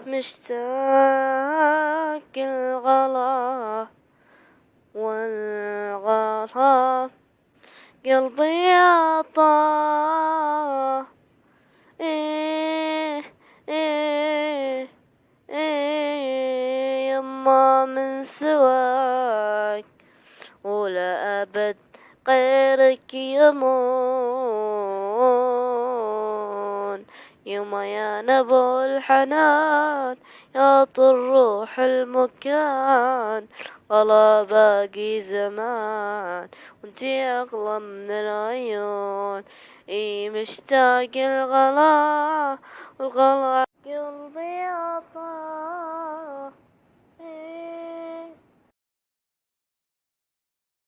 مشتاق الغلا والغرام قلبي عطاه يما من سواك ولا أبد غيرك يمون يما يا نبو الحنان يا طر روح المكان غلا باقي زمان وانتي أغلى من العيون مشتاق الغلا والغلا قلبي عطاه